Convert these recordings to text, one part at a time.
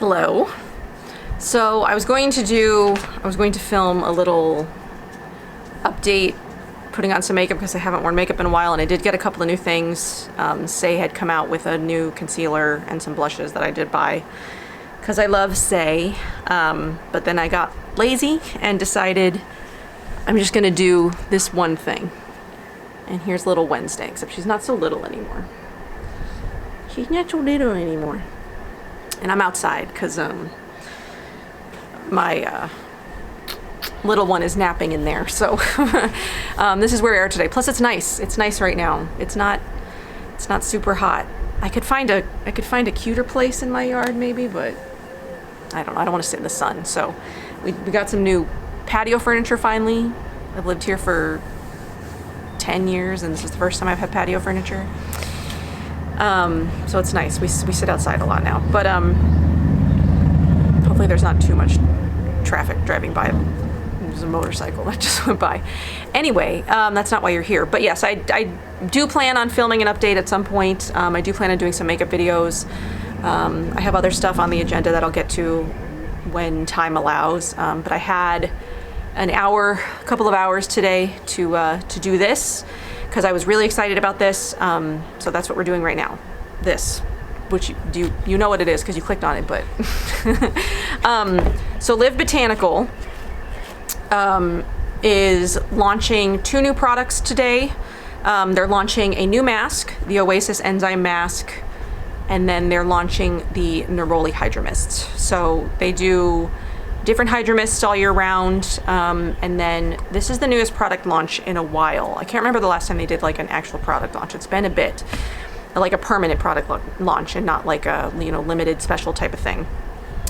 Hello. So I was going to film a little update, putting on some makeup because I haven't worn makeup in a while, and I did get a couple of new things. Say had come out with a new concealer and some blushes that I did buy because I love Say, but then I got lazy and decided I'm just gonna do this one thing. And here's little Wednesday, except she's not so little anymore. She's not so little anymore. And I'm outside because my little one is napping in there. So this is where we are today. Plus it's nice. It's nice right now. It's not super hot. I could find a cuter place in my yard maybe, but I don't know. I don't want to sit in the sun. So we got some new patio furniture finally. I've lived here for 10 years and this is the first time I've had patio furniture. So it's nice. We sit outside a lot now, but hopefully there's not too much traffic driving by. There's a motorcycle that just went by. Anyway, that's not why you're here. But yes, I do plan on filming an update at some point. I do plan on doing some makeup videos. I have other stuff on the agenda that I'll get to when time allows. But I had a couple of hours today to do this because I was really excited about this. So that's what we're doing right now. This, which you know what it is because you clicked on it, but so Live Botanical is launching 2 new products today. They're launching a new mask, the Oasis Enzyme mask, and then they're launching the Neroli hydromist. So they do different hydromists all year round, and then this is the newest product launch in a while. I can't remember the last time they did like an actual product launch. It's been a bit, like a permanent product launch and not like a limited special type of thing.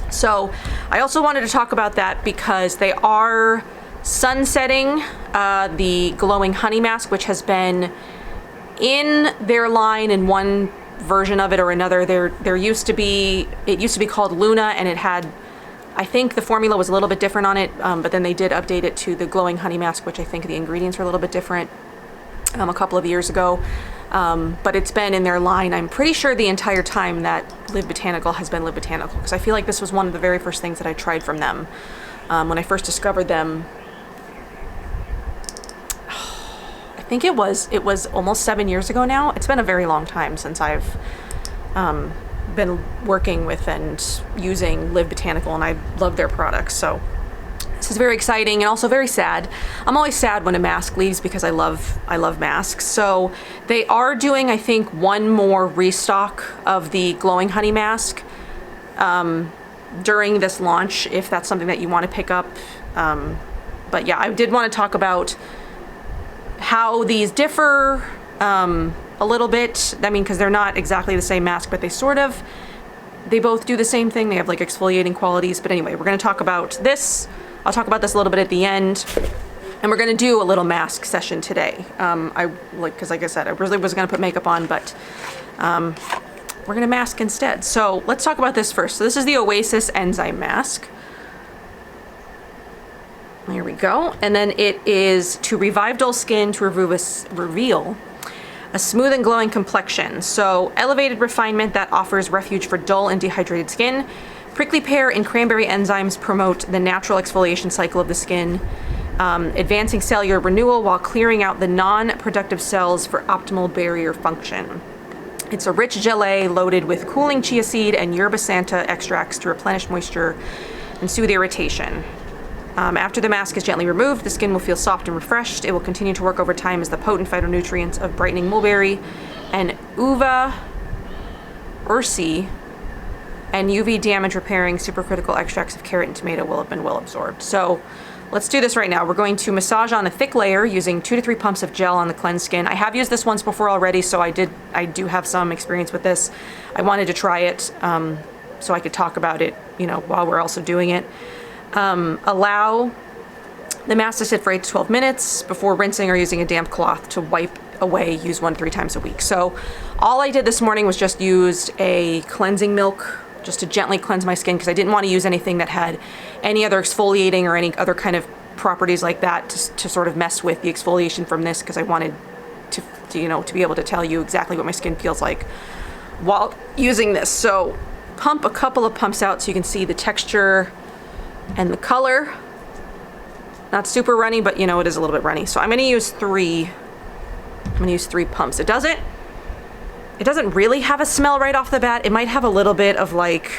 So I also wanted to talk about that because they are sunsetting the glowing honey mask, which has been in their line in one version of it or another. It used to be called Luna, and it had, I think the formula was a little bit different on it, but then they did update it to the glowing honey mask, which I think the ingredients are a little bit different a couple of years ago. But it's been in their line, I'm pretty sure, the entire time that Live Botanical has been Live Botanical, because I feel like this was one of the very first things that I tried from them. When I first discovered them, I think it was almost 7 years ago now. It's been a very long time since I've been working with and using Live Botanical, and I love their products. So this is very exciting and also very sad. I'm always sad when a mask leaves because I love masks. So they are doing, I think, one more restock of the glowing honey mask during this launch, if that's something that you want to pick up. But yeah, I did want to talk about how these differ a little bit. I mean, because they're not exactly the same mask, but they both do the same thing. They have like exfoliating qualities. But anyway, we're going to talk about this. I'll talk about this a little bit at the end, and we're going to do a little mask session today. Because like I said, I really was going to put makeup on, but we're going to mask instead. So let's talk about this first. So this is the Oasis Enzyme mask. There we go. And then it is to revive dull skin, to reveal a smooth and glowing complexion. So elevated refinement that offers refuge for dull and dehydrated skin. Prickly pear and cranberry enzymes promote the natural exfoliation cycle of the skin, advancing cellular renewal while clearing out the non-productive cells for optimal barrier function. It's a rich gelée loaded with cooling chia seed and yerba santa extracts to replenish moisture and soothe irritation. After the mask is gently removed, the skin will feel soft and refreshed. It will continue to work over time as the potent phytonutrients of brightening mulberry and uva ursi and UV damage repairing supercritical extracts of carrot and tomato will have been well absorbed. So let's do this right now. We're going to massage on a thick layer using 2 to 3 pumps of gel on the cleansed skin. I have used this once before already, so I do have some experience with this. I wanted to try it so I could talk about it, while we're also doing it. Allow the mask to sit for 8 to 12 minutes before rinsing or using a damp cloth to wipe away. Use 1 to 3 times a week. So all I did this morning was just used a cleansing milk just to gently cleanse my skin because I didn't want to use anything that had any other exfoliating or any other kind of properties like that to sort of mess with the exfoliation from this, because I wanted to be able to tell you exactly what my skin feels like while using this. So pump a couple of pumps out so you can see the texture and the color. Not super runny, but you know, it is a little bit runny. So I'm gonna use 3 pumps. It doesn't really have a smell right off the bat. It might have a little bit of like,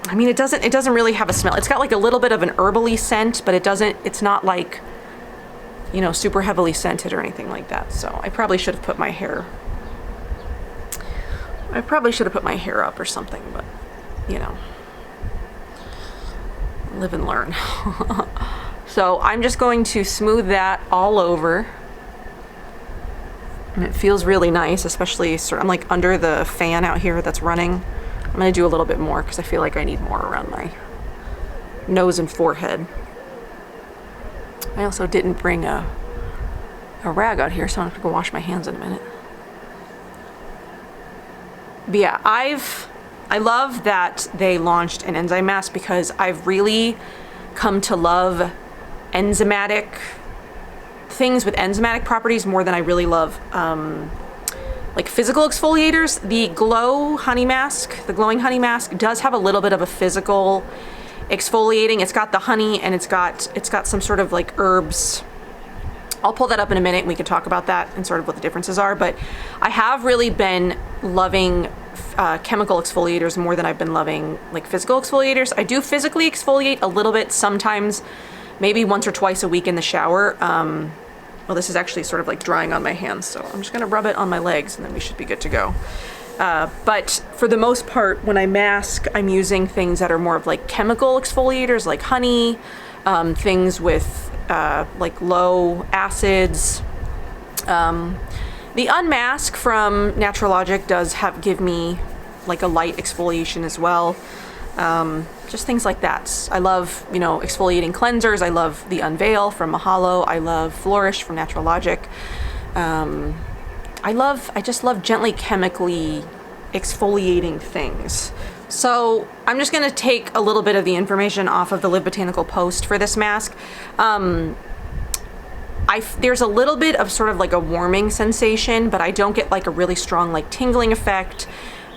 I mean, it doesn't really have a smell. It's got like a little bit of an herbally scent, but it's not like, you know, super heavily scented or anything like that. So I probably should have put my hair up or something, but you know, live and learn. So I'm just going to smooth that all over. And it feels really nice, especially I'm like under the fan out here that's running. I'm gonna do a little bit more because I feel like I need more around my nose and forehead. I also didn't bring a rag out here, so I'm gonna go wash my hands in a minute. But yeah, I love that they launched an enzyme mask because I've really come to love enzymatic things with enzymatic properties more than I really love like physical exfoliators. The glowing honey mask does have a little bit of a physical exfoliating. It's got the honey and it's got some sort of like herbs. I'll pull that up in a minute and we can talk about that and sort of what the differences are, but I have really been loving chemical exfoliators more than I've been loving like physical exfoliators. I do physically exfoliate a little bit sometimes, maybe once or twice a week in the shower. Well, this is actually sort of like drying on my hands, so I'm just gonna rub it on my legs and then we should be good to go. But for the most part, when I mask, I'm using things that are more of like chemical exfoliators, like honey, things with like low acids. The Unmask from Natural Logic does give me like a light exfoliation as well. Just things like that. I love, you know, exfoliating cleansers. I love the Unveil from Mahalo. I love Flourish from Natural Logic. I just love gently chemically exfoliating things. So I'm just gonna take a little bit of the information off of the Live Botanical post for this mask. There's a little bit of sort of like a warming sensation, but I don't get like a really strong like tingling effect.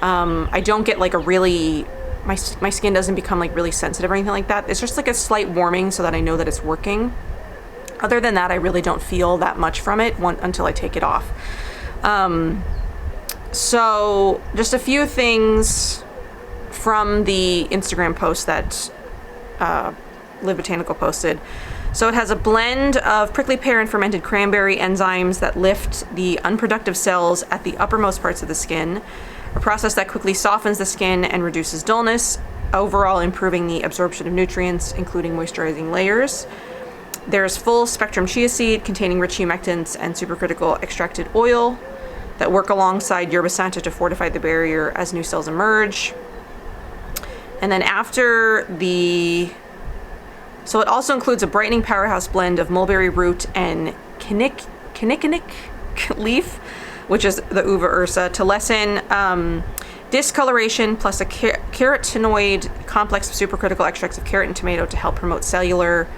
I don't get like a really, my skin doesn't become like really sensitive or anything like that. It's just like a slight warming so that I know that it's working. Other than that, I really don't feel that much from it until I take it off. So just a few things from the Instagram post that Live Botanical posted. So it has a blend of prickly pear and fermented cranberry enzymes that lift the unproductive cells at the uppermost parts of the skin, a process that quickly softens the skin and reduces dullness, overall improving the absorption of nutrients, including moisturizing layers. There's full spectrum chia seed containing rich humectants and supercritical extracted oil that work alongside yerba santa to fortify the barrier as new cells emerge. And then so it also includes a brightening powerhouse blend of mulberry root and kinnikinnick leaf, which is the uva ursa, to lessen discoloration, plus a carotenoid complex of supercritical extracts of carrot and tomato to help promote cellular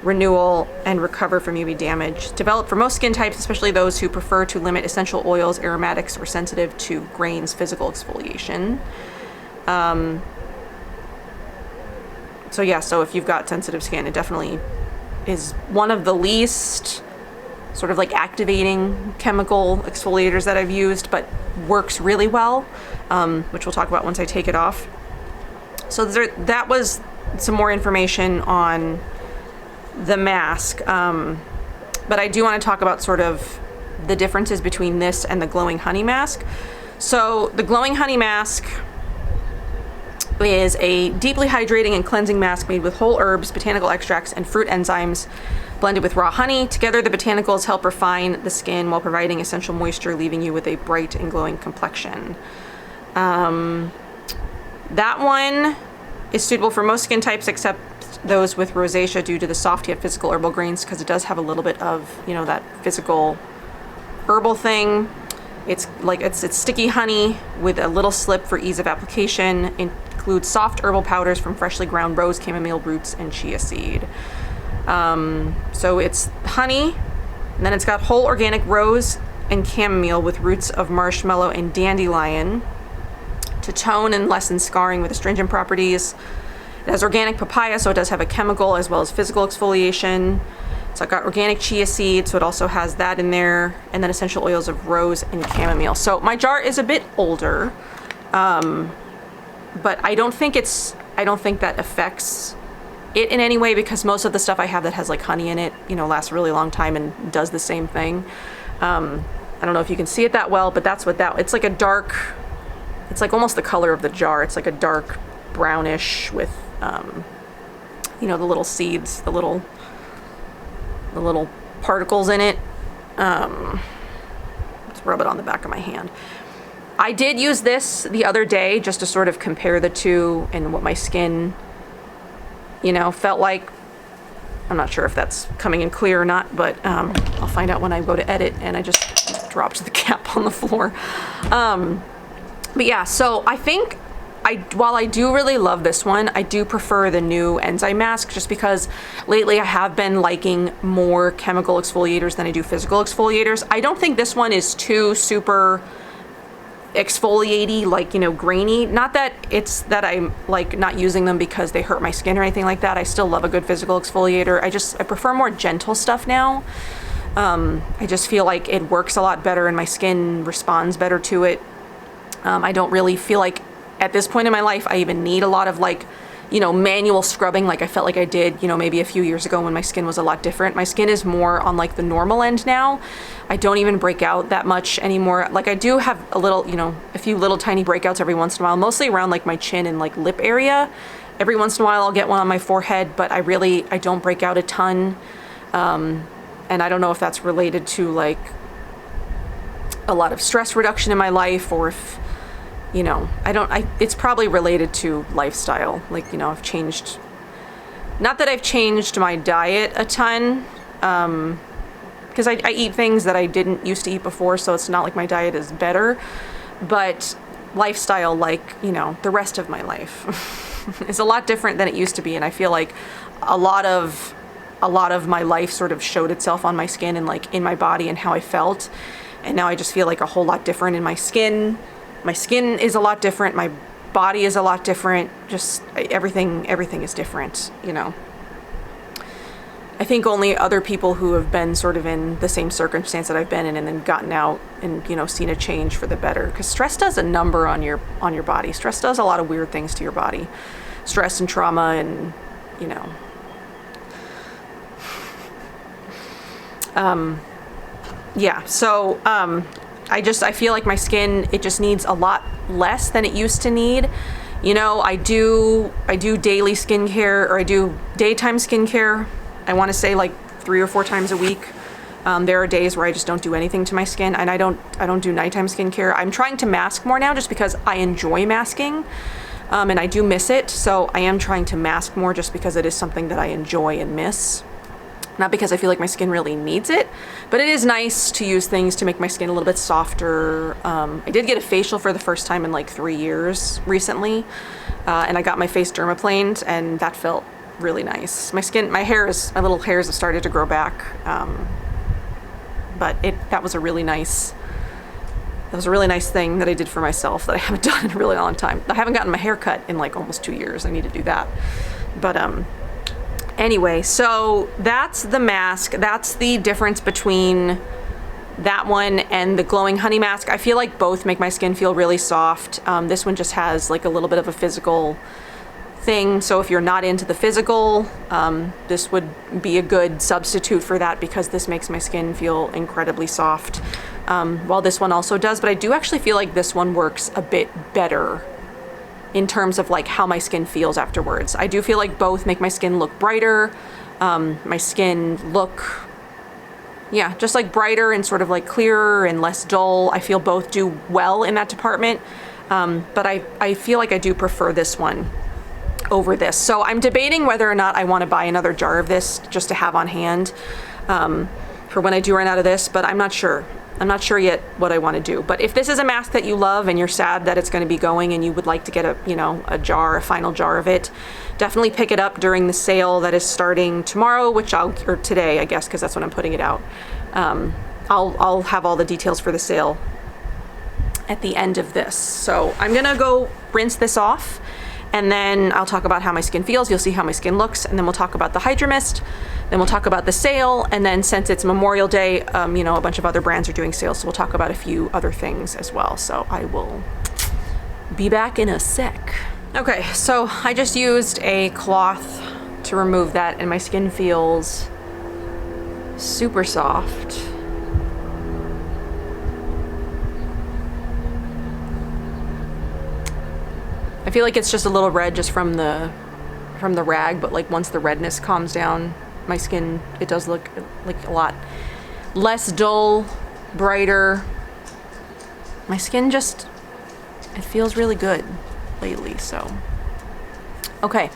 renewal and recover from UV damage. Developed for most skin types, especially those who prefer to limit essential oils, aromatics, or sensitive to grains physical exfoliation. So yeah, so if you've got sensitive skin, it definitely is one of the least sort of like activating chemical exfoliators that I've used, but works really well, which we'll talk about once I take it off. So that was some more information on the mask. But I do want to talk about sort of the differences between this and the glowing honey mask. So the glowing honey mask is a deeply hydrating and cleansing mask made with whole herbs, botanical extracts, and fruit enzymes blended with raw honey. Together, the botanicals help refine the skin while providing essential moisture, leaving you with a bright and glowing complexion. That one is suitable for most skin types except those with rosacea due to the soft yet physical herbal grains, because it does have a little bit of, you know, that physical herbal thing. It's like it's sticky honey with a little slip for ease of application. It includes soft herbal powders from freshly ground rose, chamomile roots, and chia seed. So it's honey, and then it's got whole organic rose, and chamomile with roots of marshmallow and dandelion to tone and lessen scarring with astringent properties. It has organic papaya, so it does have a chemical as well as physical exfoliation. So I've got organic chia seeds, so it also has that in there, and then essential oils of rose and chamomile. So my jar is a bit older, but I don't think that affects it in any way, because most of the stuff I have that has like honey in it, you know, lasts a really long time and does the same thing. I don't know if you can see it that well, but that's what it's like a dark, it's like almost the color of the jar. It's like a dark brownish with, you know, the little seeds, the little particles in it. Let's rub it on the back of my hand. I did use this the other day just to sort of compare the two and what my skin, you know, felt like. I'm not sure if that's coming in clear or not, but I'll find out when I go to edit, and I just dropped the cap on the floor. But yeah, so I think while I do really love this one, I do prefer the new Enzyme mask, just because lately I have been liking more chemical exfoliators than I do physical exfoliators. I don't think this one is too super exfoliaty, like, you know, grainy. Not that it's that I'm like not using them because they hurt my skin or anything like that. I still love a good physical exfoliator. I prefer more gentle stuff now. I just feel like it works a lot better and my skin responds better to it. I don't really feel like at this point in my life I even need a lot of, like, you know, manual scrubbing like I felt like I did, you know, maybe a few years ago when my skin was a lot different. My skin is more on like the normal end now. I don't even break out that much anymore. Like, I do have a little, you know, a few little tiny breakouts every once in a while, mostly around like my chin and like lip area. Every once in a while I'll get one on my forehead, but I don't break out a ton. And I don't know if that's related to like a lot of stress reduction in my life, or if, you know, it's probably related to lifestyle. Like, you know, I've changed, not that I've changed my diet a ton, because I eat things that I didn't used to eat before, so it's not like my diet is better, but lifestyle, like, you know, the rest of my life is a lot different than it used to be. And I feel like a lot of my life sort of showed itself on my skin and like in my body and how I felt. And now I just feel like a whole lot different in my skin. My skin is a lot different. My body is a lot different. Just everything is different, you know. I think only other people who have been sort of in the same circumstance that I've been in and then gotten out and, you know, seen a change for the better. Because stress does a number on your body. Stress does a lot of weird things to your body. Stress and trauma and, you know. Yeah, so I feel like my skin, it just needs a lot less than it used to need. You know, I do daily skincare, or I do daytime skincare. I want to say like 3 or 4 times a week. There are days where I just don't do anything to my skin, and I don't do nighttime skincare. I'm trying to mask more now just because I enjoy masking, and I do miss it. So I am trying to mask more just because it is something that I enjoy and miss. Not because I feel like my skin really needs it, but it is nice to use things to make my skin a little bit softer. I did get a facial for the first time in like 3 years recently, and I got my face dermaplaned, and that felt really nice. My little hairs have started to grow back, but that was a really nice thing that I did for myself that I haven't done in a really long time. I haven't gotten my hair cut in like almost 2 years. I need to do that, but anyway, so that's the mask. That's the difference between that one and the glowing honey mask. I feel like both make my skin feel really soft. This one just has like a little bit of a physical thing. So if you're not into the physical, this would be a good substitute for that, because this makes my skin feel incredibly soft. While this one also does, but I do actually feel like this one works a bit better in terms of like how my skin feels afterwards. I do feel like both make my skin look brighter. My skin look, yeah, just like brighter and sort of like clearer and less dull. I feel both do well in that department. But I feel like I do prefer this one over this. So I'm debating whether or not I want to buy another jar of this just to have on hand for when I do run out of this, but I'm not sure. I'm not sure yet what I want to do. But if this is a mask that you love and you're sad that it's going to be going and you would like to get a final jar of it, definitely pick it up during the sale that is starting tomorrow, or today, I guess, because that's when I'm putting it out. I'll have all the details for the sale at the end of this. So I'm gonna go rinse this off, and then I'll talk about how my skin feels. You'll see how my skin looks, and then we'll talk about the hydromist, then we'll talk about the sale, and then since it's Memorial Day, you know, a bunch of other brands are doing sales, so we'll talk about a few other things as well. So I will be back in a sec. Okay, so I just used a cloth to remove that, and my skin feels super soft. I feel like it's just a little red just from the rag, but like once the redness calms down, my skin, it does look like a lot less dull, brighter. My skin just, it feels really good lately, so. Okay,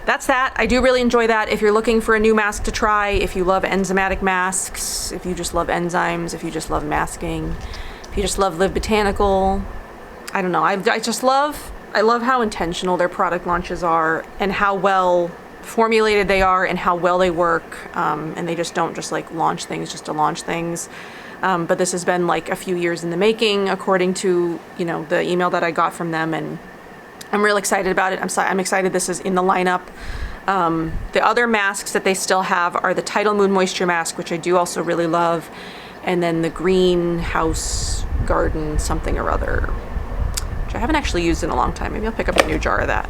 that's that. I do really enjoy that. If you're looking for a new mask to try, if you love enzymatic masks, if you just love enzymes, if you just love masking, if you just love Live Botanical, I don't know, I love how intentional their product launches are and how well formulated they are and how well they work, and they just don't just like launch things just to launch things. But this has been like a few years in the making, according to, you know, the email that I got from them, and I'm real excited about it. I'm excited this is in the lineup. The other masks that they still have are the Tidal Moon Moisture Mask, which I do also really love, and then the Greenhouse Garden something or other, I haven't actually used in a long time. Maybe I'll pick up a new jar of that.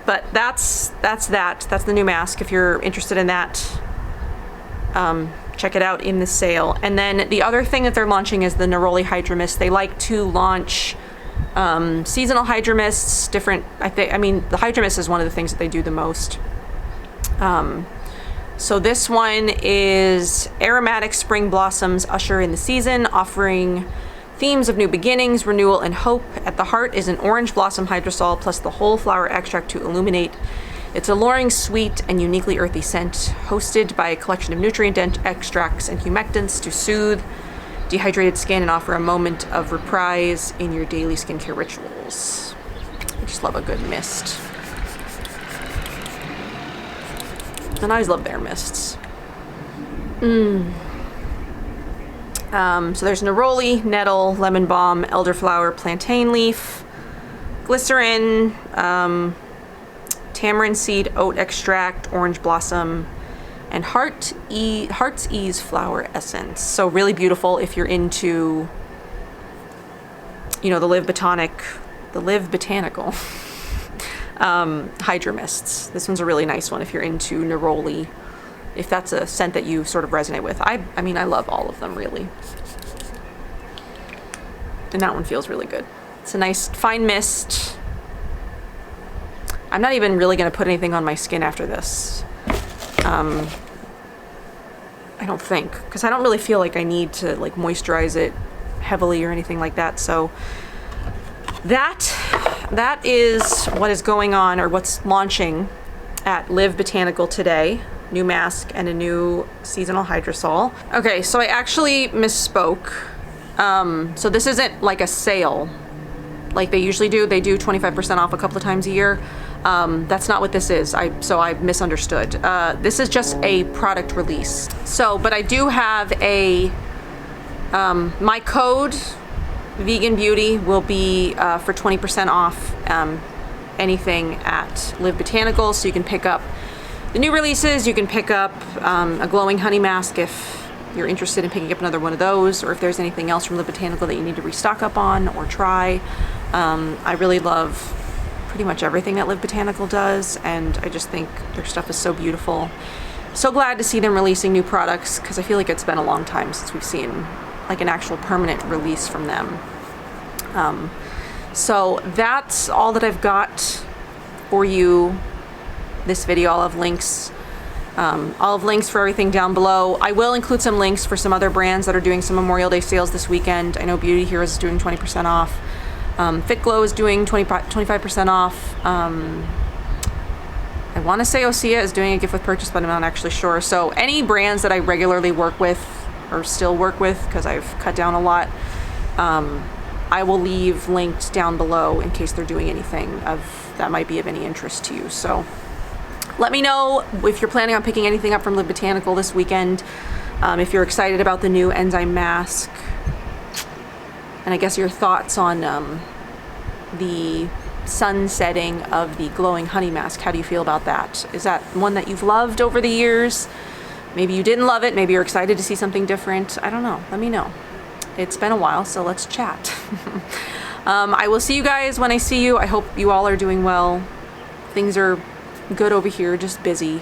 But that's the new mask. If you're interested in that, check it out in the sale. And then the other thing that they're launching is the Neroli Hydromist. They like to launch seasonal hydromists, different, I mean, the hydromist is one of the things that they do the most. So this one is Aromatic Spring Blossoms Usher in the Season, offering themes of new beginnings, renewal, and hope. At the heart is an orange blossom hydrosol plus the whole flower extract to illuminate its alluring, sweet, and uniquely earthy scent, hosted by a collection of nutrient extracts and humectants to soothe dehydrated skin and offer a moment of reprise in your daily skincare rituals. I just love a good mist. And I always love their mists. So there's neroli, nettle, lemon balm, elderflower, plantain leaf, glycerin, tamarind seed, oat extract, orange blossom, and Heart's Ease flower essence. So really beautiful if you're into, you know, the Live Botanical hydromists. This one's a really nice one if you're into neroli, if that's a scent that you sort of resonate with. I mean, I love all of them, really. And that one feels really good. It's a nice fine mist. I'm not even really going to put anything on my skin after this. I don't think, because I don't really feel like I need to like moisturize it heavily or anything like that. So that is what is going on, or what's launching at Live Botanical today. New mask and a new seasonal hydrosol. Okay, so I actually misspoke. So this isn't like a sale like they usually do. They do 25% off a couple of times a year. That's not what this is. So I misunderstood. This is just a product release. So, but I do have a, my code VEGANBEAUTY will be for 20% off anything at Live Botanical. So you can pick up the new releases. You can pick up a glowing honey mask if you're interested in picking up another one of those, or if there's anything else from Live Botanical that you need to restock up on or try. I really love pretty much everything that Live Botanical does, and I just think their stuff is so beautiful. So glad to see them releasing new products, because I feel like it's been a long time since we've seen like an actual permanent release from them. So that's all that I've got for you this video. I'll have links for everything down below. I will include some links for some other brands that are doing some Memorial Day sales this weekend. I know Beauty Heroes is doing 20% off. Fit Glow is doing 25% off. I want to say Osea is doing a gift with purchase, but I'm not actually sure. So any brands that I regularly work with, or still work with, because I've cut down a lot, I will leave linked down below in case they're doing anything that might be of any interest to you. So let me know if you're planning on picking anything up from Live Botanical this weekend. if you're excited about the new Enzyme mask, and I guess your thoughts on the sun setting of the glowing honey mask. How do you feel about that? Is that one that you've loved over the years? Maybe you didn't love it. Maybe you're excited to see something different. I don't know. Let me know. It's been a while, so let's chat. I will see you guys when I see you. I hope you all are doing well. Things are good over here, just busy.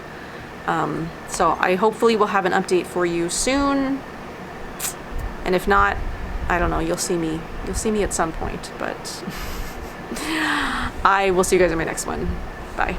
So I hopefully will have an update for you soon. And if not, I don't know, you'll see me at some point, but I will see you guys in my next one. Bye.